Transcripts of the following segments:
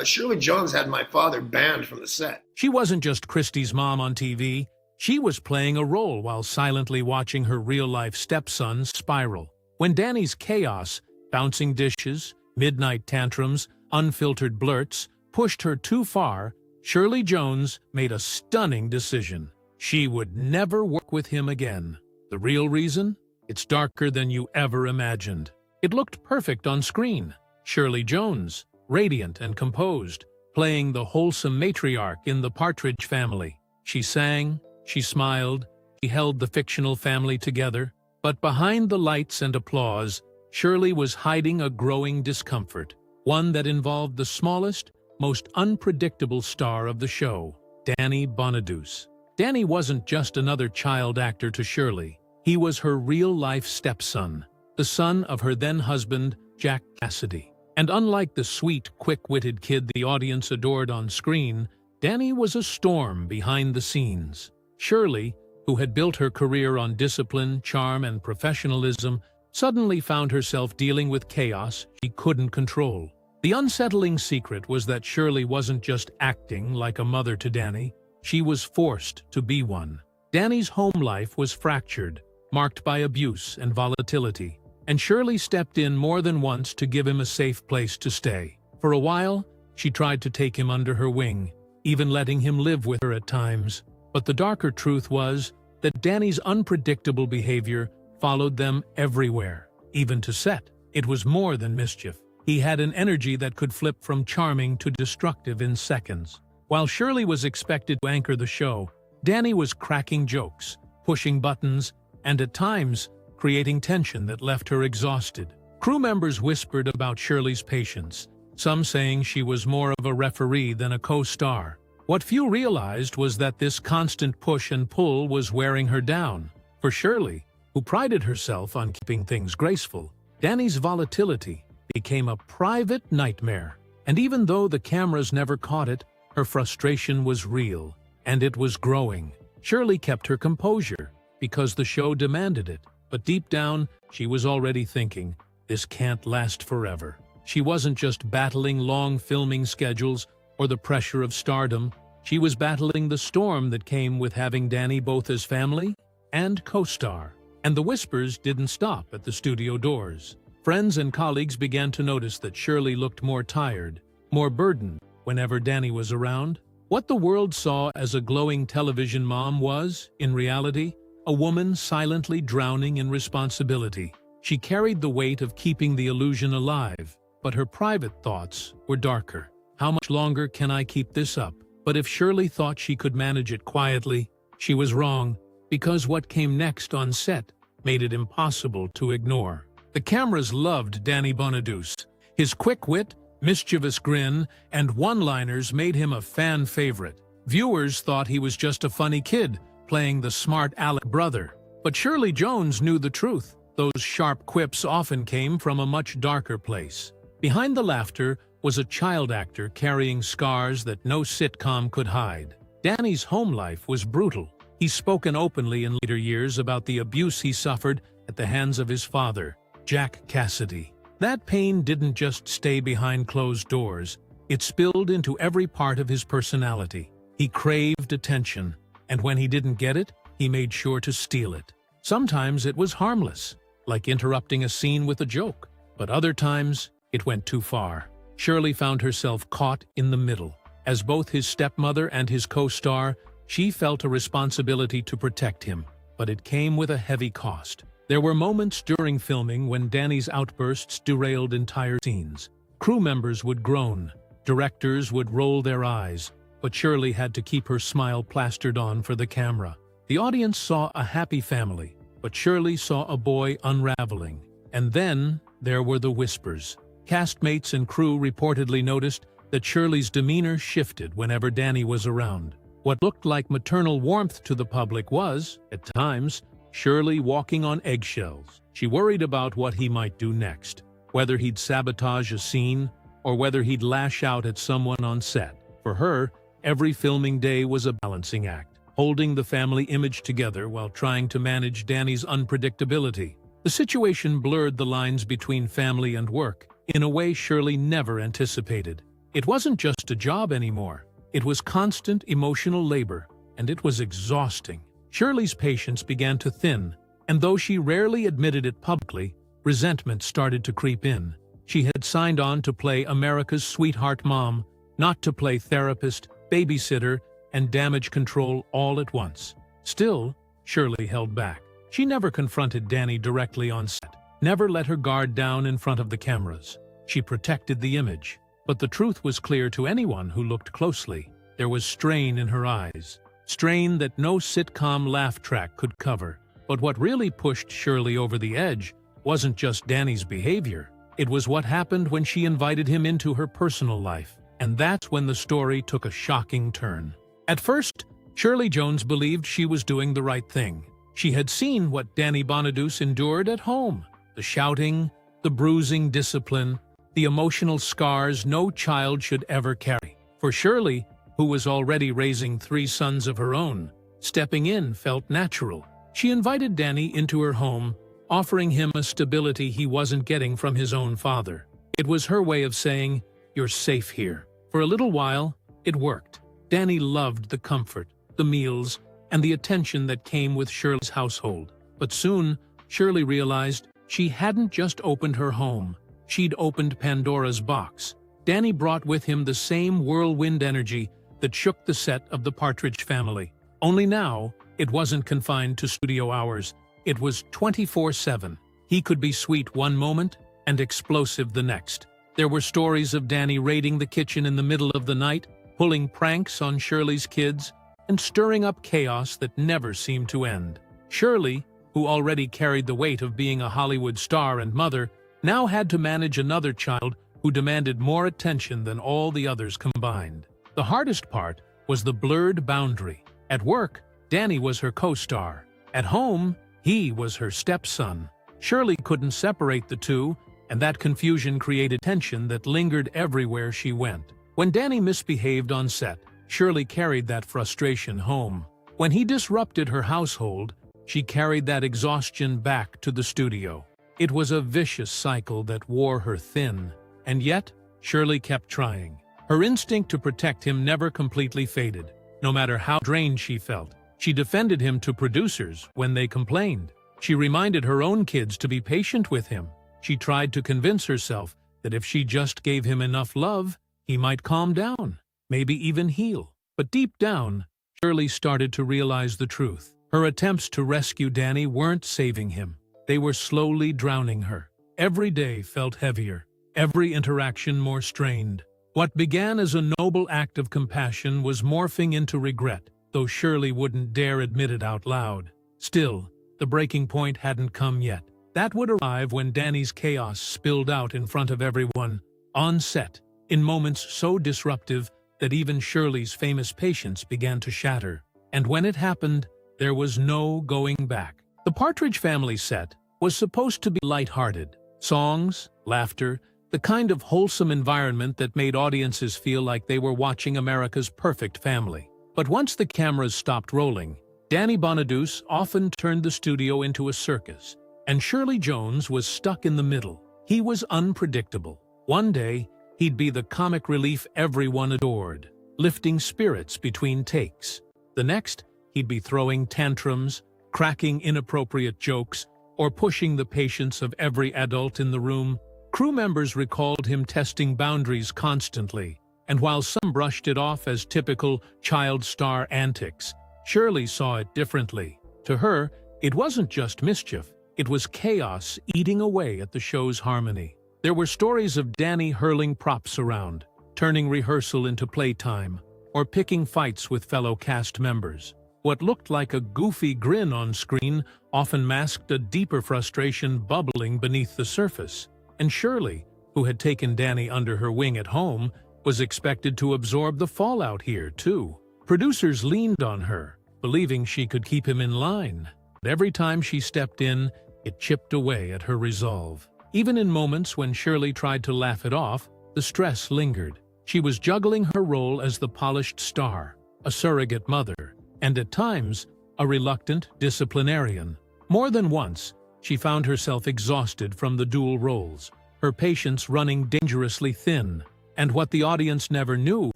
But Shirley Jones had my father banned from the set. She wasn't just Christie's mom on TV. She was playing a role while silently watching her real-life stepson spiral. When Danny's chaos, bouncing dishes, midnight tantrums, unfiltered blurts, pushed her too far, Shirley Jones made a stunning decision. She would never work with him again. The real reason? It's darker than you ever imagined. It looked perfect on screen. Shirley Jones, radiant and composed, playing the wholesome matriarch in the Partridge family. She sang, she smiled, she held the fictional family together. But behind the lights and applause, Shirley was hiding a growing discomfort, one that involved the smallest, most unpredictable star of the show, Danny Bonaduce. Danny wasn't just another child actor to Shirley. He was her real-life stepson, the son of her then-husband, Jack Cassidy. And unlike the sweet, quick-witted kid the audience adored on screen, Danny was a storm behind the scenes. Shirley, who had built her career on discipline, charm, and professionalism, suddenly found herself dealing with chaos she couldn't control. The unsettling secret was that Shirley wasn't just acting like a mother to Danny, she was forced to be one. Danny's home life was fractured, marked by abuse and volatility, and Shirley stepped in more than once to give him a safe place to stay. For a while, she tried to take him under her wing, even letting him live with her at times. But the darker truth was that Danny's unpredictable behavior followed them everywhere, even to set. It was more than mischief. He had an energy that could flip from charming to destructive in seconds. While Shirley was expected to anchor the show, Danny was cracking jokes, pushing buttons, and at times, creating tension that left her exhausted. Crew members whispered about Shirley's patience, some saying she was more of a referee than a co-star. What few realized was that this constant push and pull was wearing her down. For Shirley, who prided herself on keeping things graceful, Danny's volatility became a private nightmare. And even though the cameras never caught it, her frustration was real, and it was growing. Shirley kept her composure, because the show demanded it. But deep down, she was already thinking, this can't last forever. She wasn't just battling long filming schedules or the pressure of stardom. She was battling the storm that came with having Danny both as family and co-star. And the whispers didn't stop at the studio doors. Friends and colleagues began to notice that Shirley looked more tired, more burdened whenever Danny was around. What the world saw as a glowing television mom was, in reality, a woman silently drowning in responsibility. She carried the weight of keeping the illusion alive, but her private thoughts were darker. How much longer can I keep this up? But if Shirley thought she could manage it quietly, she was wrong, because what came next on set made it impossible to ignore. The cameras loved Danny Bonaduce. His quick wit, mischievous grin, and one-liners made him a fan favorite. Viewers thought he was just a funny kid, playing the smart aleck brother. But Shirley Jones knew the truth. Those sharp quips often came from a much darker place. Behind the laughter was a child actor carrying scars that no sitcom could hide. Danny's home life was brutal. He's spoken openly in later years about the abuse he suffered at the hands of his father, Jack Cassidy. That pain didn't just stay behind closed doors. It spilled into every part of his personality. He craved attention, and when he didn't get it, he made sure to steal it. Sometimes it was harmless, like interrupting a scene with a joke, but other times it went too far. Shirley found herself caught in the middle. As both his stepmother and his co-star, she felt a responsibility to protect him, but it came with a heavy cost. There were moments during filming when Danny's outbursts derailed entire scenes. Crew members would groan, directors would roll their eyes, but Shirley had to keep her smile plastered on for the camera. The audience saw a happy family, but Shirley saw a boy unraveling. And then there were the whispers. Castmates and crew reportedly noticed that Shirley's demeanor shifted whenever Danny was around. What looked like maternal warmth to the public was, at times, Shirley walking on eggshells. She worried about what he might do next, whether he'd sabotage a scene or whether he'd lash out at someone on set. For her, every filming day was a balancing act, holding the family image together while trying to manage Danny's unpredictability. The situation blurred the lines between family and work in a way Shirley never anticipated. It wasn't just a job anymore. It was constant emotional labor, and it was exhausting. Shirley's patience began to thin, and though she rarely admitted it publicly, resentment started to creep in. She had signed on to play America's sweetheart mom, not to play therapist, babysitter, and damage control all at once. Still, Shirley held back. She never confronted Danny directly on set, never let her guard down in front of the cameras. She protected the image. But the truth was clear to anyone who looked closely. There was strain in her eyes, strain that no sitcom laugh track could cover. But what really pushed Shirley over the edge wasn't just Danny's behavior. It was what happened when she invited him into her personal life. And that's when the story took a shocking turn. At first, Shirley Jones believed she was doing the right thing. She had seen what Danny Bonaduce endured at home. The shouting, the bruising discipline, the emotional scars no child should ever carry. For Shirley, who was already raising 3 sons of her own, stepping in felt natural. She invited Danny into her home, offering him a stability he wasn't getting from his own father. It was her way of saying, "You're safe here." For a little while, it worked. Danny loved the comfort, the meals, and the attention that came with Shirley's household. But soon, Shirley realized she hadn't just opened her home. She'd opened Pandora's box. Danny brought with him the same whirlwind energy that shook the set of the Partridge Family. Only now, it wasn't confined to studio hours. It was 24/7. He could be sweet one moment and explosive the next. There were stories of Danny raiding the kitchen in the middle of the night, pulling pranks on Shirley's kids, and stirring up chaos that never seemed to end. Shirley, who already carried the weight of being a Hollywood star and mother, now had to manage another child who demanded more attention than all the others combined. The hardest part was the blurred boundary. At work, Danny was her co-star. At home, he was her stepson. Shirley couldn't separate the two, and that confusion created tension that lingered everywhere she went. When Danny misbehaved on set, Shirley carried that frustration home. When he disrupted her household, she carried that exhaustion back to the studio. It was a vicious cycle that wore her thin, and yet, Shirley kept trying. Her instinct to protect him never completely faded. No matter how drained she felt, she defended him to producers when they complained. She reminded her own kids to be patient with him. She tried to convince herself that if she just gave him enough love, he might calm down, maybe even heal. But deep down, Shirley started to realize the truth. Her attempts to rescue Danny weren't saving him. They were slowly drowning her. Every day felt heavier, every interaction more strained. What began as a noble act of compassion was morphing into regret, though Shirley wouldn't dare admit it out loud. Still, the breaking point hadn't come yet. That would arrive when Danny's chaos spilled out in front of everyone, on set, in moments so disruptive that even Shirley's famous patience began to shatter. And when it happened, there was no going back. The Partridge Family set was supposed to be lighthearted. Songs, laughter, the kind of wholesome environment that made audiences feel like they were watching America's perfect family. But once the cameras stopped rolling, Danny Bonaduce often turned the studio into a circus, and Shirley Jones was stuck in the middle. He was unpredictable. One day, he'd be the comic relief everyone adored, lifting spirits between takes. The next, he'd be throwing tantrums, cracking inappropriate jokes, or pushing the patience of every adult in the room. Crew members recalled him testing boundaries constantly, and while some brushed it off as typical child star antics, Shirley saw it differently. To her, it wasn't just mischief, it was chaos eating away at the show's harmony. There were stories of Danny hurling props around, turning rehearsal into playtime, or picking fights with fellow cast members. What looked like a goofy grin on screen often masked a deeper frustration bubbling beneath the surface. And Shirley, who had taken Danny under her wing at home, was expected to absorb the fallout here, too. Producers leaned on her, believing she could keep him in line. But every time she stepped in, it chipped away at her resolve. Even in moments when Shirley tried to laugh it off, the stress lingered. She was juggling her role as the polished star, a surrogate mother, and at times, a reluctant disciplinarian. More than once, she found herself exhausted from the dual roles, her patience running dangerously thin. And what the audience never knew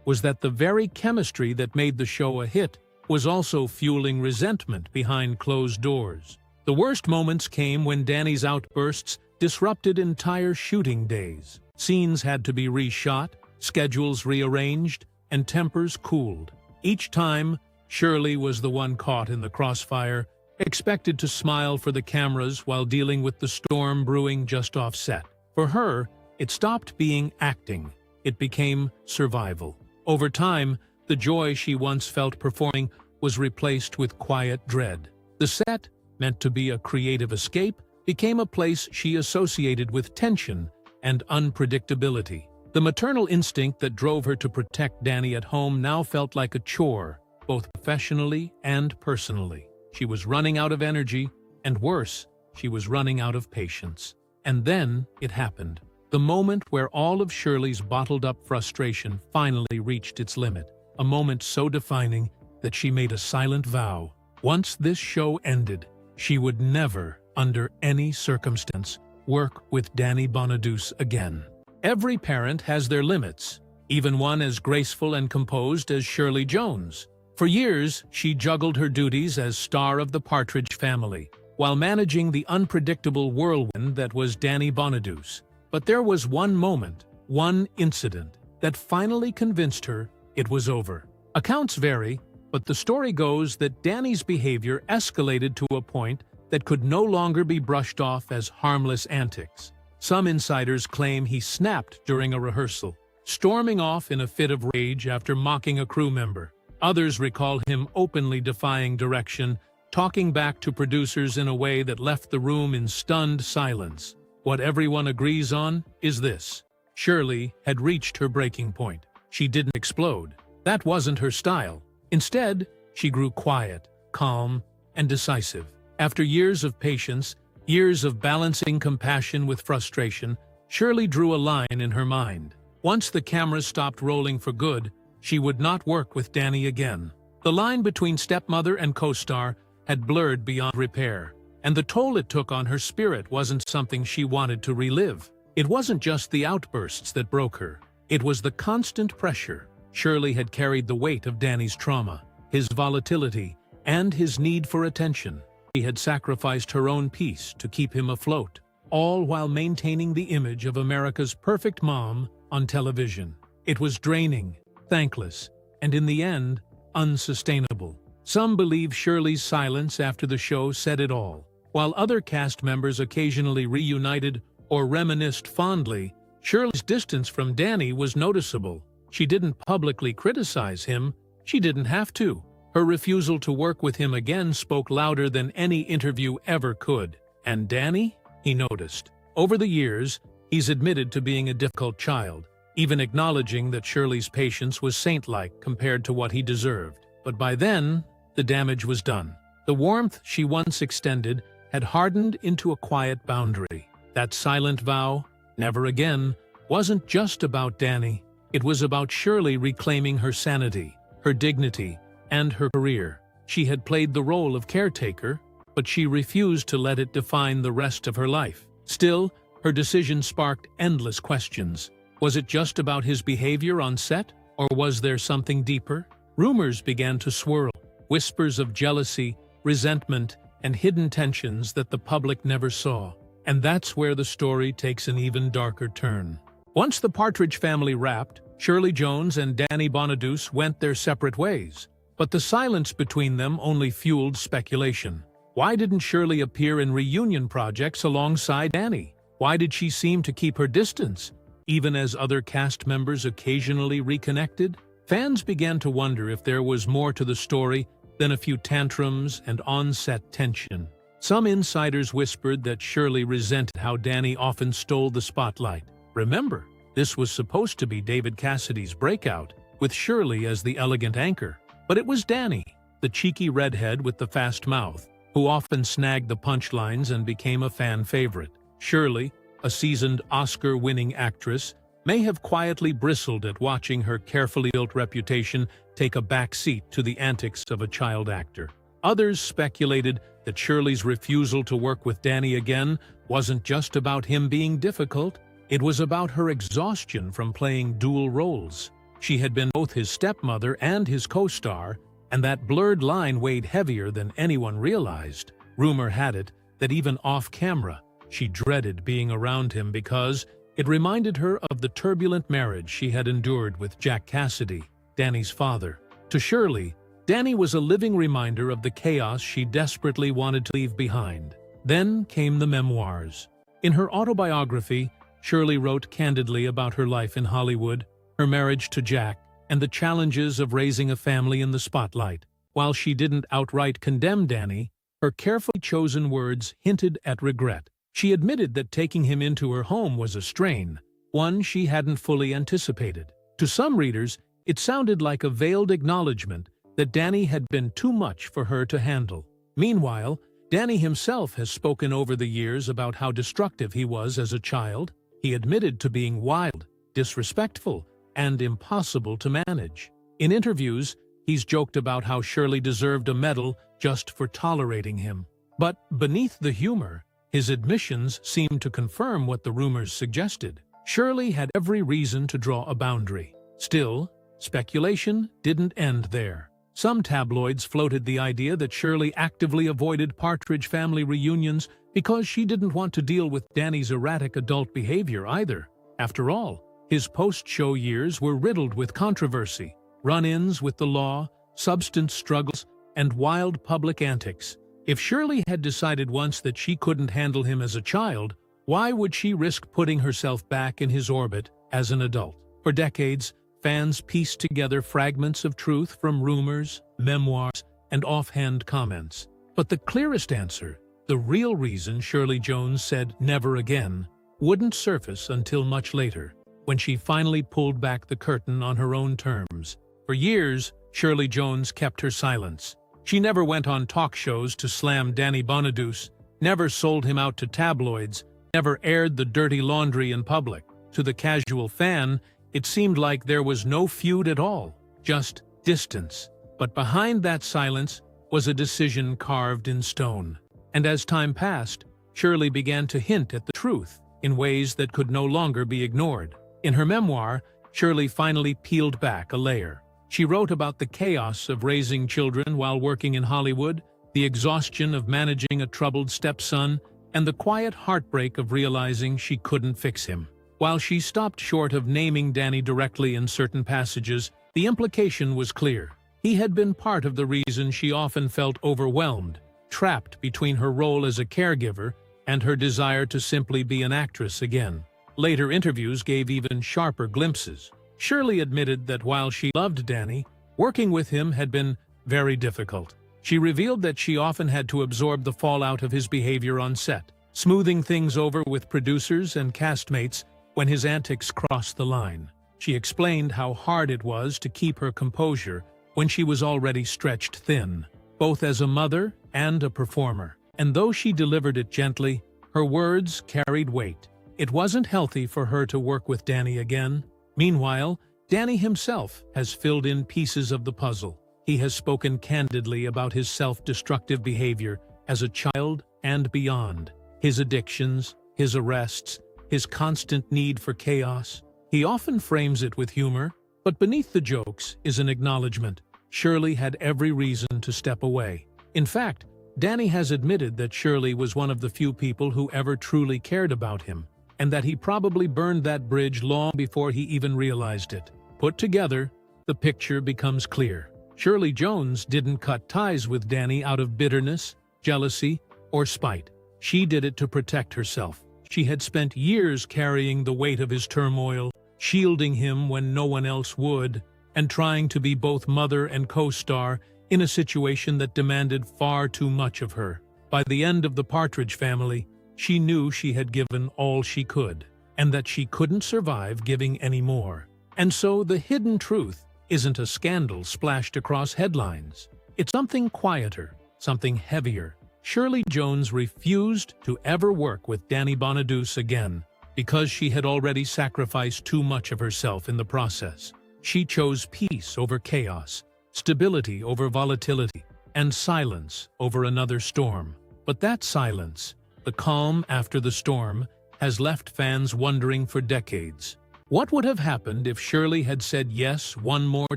was that the very chemistry that made the show a hit was also fueling resentment behind closed doors. The worst moments came when Danny's outbursts disrupted entire shooting days. Scenes had to be reshot, schedules rearranged, and tempers cooled. Each time, Shirley was the one caught in the crossfire, expected to smile for the cameras while dealing with the storm brewing just off set. For her, it stopped being acting. It became survival. Over time, the joy she once felt performing was replaced with quiet dread. The set, meant to be a creative escape, became a place she associated with tension and unpredictability. The maternal instinct that drove her to protect Danny at home now felt like a chore, both professionally and personally. She was running out of energy, and worse, she was running out of patience. And then it happened. The moment where all of Shirley's bottled-up frustration finally reached its limit. A moment so defining that she made a silent vow. Once this show ended, she would never, under any circumstance, work with Danny Bonaduce again. Every parent has their limits, even one as graceful and composed as Shirley Jones. For years, she juggled her duties as star of the Partridge family, while managing the unpredictable whirlwind that was Danny Bonaduce. But there was one moment, one incident, that finally convinced her it was over. Accounts vary, but the story goes that Danny's behavior escalated to a point that could no longer be brushed off as harmless antics. Some insiders claim he snapped during a rehearsal, storming off in a fit of rage after mocking a crew member. Others recall him openly defying direction, talking back to producers in a way that left the room in stunned silence. What everyone agrees on is this: Shirley had reached her breaking point. She didn't explode. That wasn't her style. Instead, she grew quiet, calm, and decisive. After years of patience, years of balancing compassion with frustration, Shirley drew a line in her mind. Once the cameras stopped rolling for good, she would not work with Danny again. The line between stepmother and co-star had blurred beyond repair, and the toll it took on her spirit wasn't something she wanted to relive. It wasn't just the outbursts that broke her. It was the constant pressure. Shirley had carried the weight of Danny's trauma, his volatility, and his need for attention. She had sacrificed her own peace to keep him afloat, all while maintaining the image of America's perfect mom on television. It was draining, thankless, and in the end, unsustainable. Some believe Shirley's silence after the show said it all. While other cast members occasionally reunited or reminisced fondly, Shirley's distance from Danny was noticeable. She didn't publicly criticize him. She didn't have to. Her refusal to work with him again spoke louder than any interview ever could. And Danny? He noticed. Over the years, he's admitted to being a difficult child, even acknowledging that Shirley's patience was saint-like compared to what he deserved. But by then, the damage was done. The warmth she once extended had hardened into a quiet boundary. That silent vow, never again, wasn't just about Danny. It was about Shirley reclaiming her sanity, her dignity, and her career. She had played the role of caretaker, but she refused to let it define the rest of her life. Still, her decision sparked endless questions. Was it just about his behavior on set, or was there something deeper? Rumors began to swirl, whispers of jealousy, resentment, and hidden tensions that the public never saw. And that's where the story takes an even darker turn. Once the Partridge family wrapped, Shirley Jones and Danny Bonaduce went their separate ways. But the silence between them only fueled speculation. Why didn't Shirley appear in reunion projects alongside Danny? Why did she seem to keep her distance, even as other cast members occasionally reconnected? Fans began to wonder if there was more to the story than a few tantrums and on-set tension. Some insiders whispered that Shirley resented how Danny often stole the spotlight. Remember, this was supposed to be David Cassidy's breakout, with Shirley as the elegant anchor. But it was Danny, the cheeky redhead with the fast mouth, who often snagged the punchlines and became a fan favorite. Shirley, a seasoned Oscar-winning actress, may have quietly bristled at watching her carefully built reputation take a back seat to the antics of a child actor. Others speculated that Shirley's refusal to work with Danny again wasn't just about him being difficult, It was about her exhaustion from playing dual roles. She had been both his stepmother and his co-star, and that blurred line weighed heavier than anyone realized. Rumor had it that even off-camera, she dreaded being around him because it reminded her of the turbulent marriage she had endured with Jack Cassidy, Danny's father. To Shirley, Danny was a living reminder of the chaos she desperately wanted to leave behind. Then came the memoirs. In her autobiography, Shirley wrote candidly about her life in Hollywood, her marriage to Jack, and the challenges of raising a family in the spotlight. While she didn't outright condemn Danny, her carefully chosen words hinted at regret. She admitted that taking him into her home was a strain, one she hadn't fully anticipated. To some readers, it sounded like a veiled acknowledgement that Danny had been too much for her to handle. Meanwhile, Danny himself has spoken over the years about how destructive he was as a child. He admitted to being wild, disrespectful, and impossible to manage. In interviews, he's joked about how Shirley deserved a medal just for tolerating him. But beneath the humor, his admissions seemed to confirm what the rumors suggested. Shirley had every reason to draw a boundary. Still, speculation didn't end there. Some tabloids floated the idea that Shirley actively avoided Partridge family reunions because she didn't want to deal with Danny's erratic adult behavior either. After all, his post-show years were riddled with controversy, run-ins with the law, substance struggles, and wild public antics. If Shirley had decided once that she couldn't handle him as a child, why would she risk putting herself back in his orbit as an adult? For decades, fans pieced together fragments of truth from rumors, memoirs, and offhand comments. But the clearest answer, the real reason Shirley Jones said never again, wouldn't surface until much later, when she finally pulled back the curtain on her own terms. For years, Shirley Jones kept her silence. She never went on talk shows to slam Danny Bonaduce, never sold him out to tabloids, never aired the dirty laundry in public. To the casual fan, it seemed like there was no feud at all, just distance. But behind that silence was a decision carved in stone. And as time passed, Shirley began to hint at the truth in ways that could no longer be ignored. In her memoir, Shirley finally peeled back a layer. She wrote about the chaos of raising children while working in Hollywood, the exhaustion of managing a troubled stepson, and the quiet heartbreak of realizing she couldn't fix him. While she stopped short of naming Danny directly in certain passages, the implication was clear. He had been part of the reason she often felt overwhelmed, trapped between her role as a caregiver and her desire to simply be an actress again. Later interviews gave even sharper glimpses. Shirley admitted that while she loved Danny, working with him had been very difficult. She revealed that she often had to absorb the fallout of his behavior on set, smoothing things over with producers and castmates when his antics crossed the line. She explained how hard it was to keep her composure when she was already stretched thin, both as a mother and a performer. And though she delivered it gently, her words carried weight. It wasn't healthy for her to work with Danny again. Meanwhile, Danny himself has filled in pieces of the puzzle. He has spoken candidly about his self-destructive behavior as a child and beyond, his addictions, his arrests, his constant need for chaos. He often frames it with humor, but beneath the jokes is an acknowledgement. Shirley had every reason to step away. In fact, Danny has admitted that Shirley was one of the few people who ever truly cared about him, and that he probably burned that bridge long before he even realized it. Put together, the picture becomes clear. Shirley Jones didn't cut ties with Danny out of bitterness, jealousy, or spite. She did it to protect herself. She had spent years carrying the weight of his turmoil, shielding him when no one else would, and trying to be both mother and co-star in a situation that demanded far too much of her. By the end of the Partridge family, she knew she had given all she could, and that she couldn't survive giving any more. And so the hidden truth isn't a scandal splashed across headlines. It's something quieter, something heavier. Shirley Jones refused to ever work with Danny Bonaduce again because she had already sacrificed too much of herself in the process. She chose peace over chaos, stability over volatility, and silence over another storm. But that silence, the calm after the storm, has left fans wondering for decades. What would have happened if Shirley had said yes one more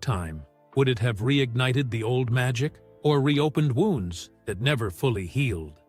time? Would it have reignited the old magic, or reopened wounds that never fully healed?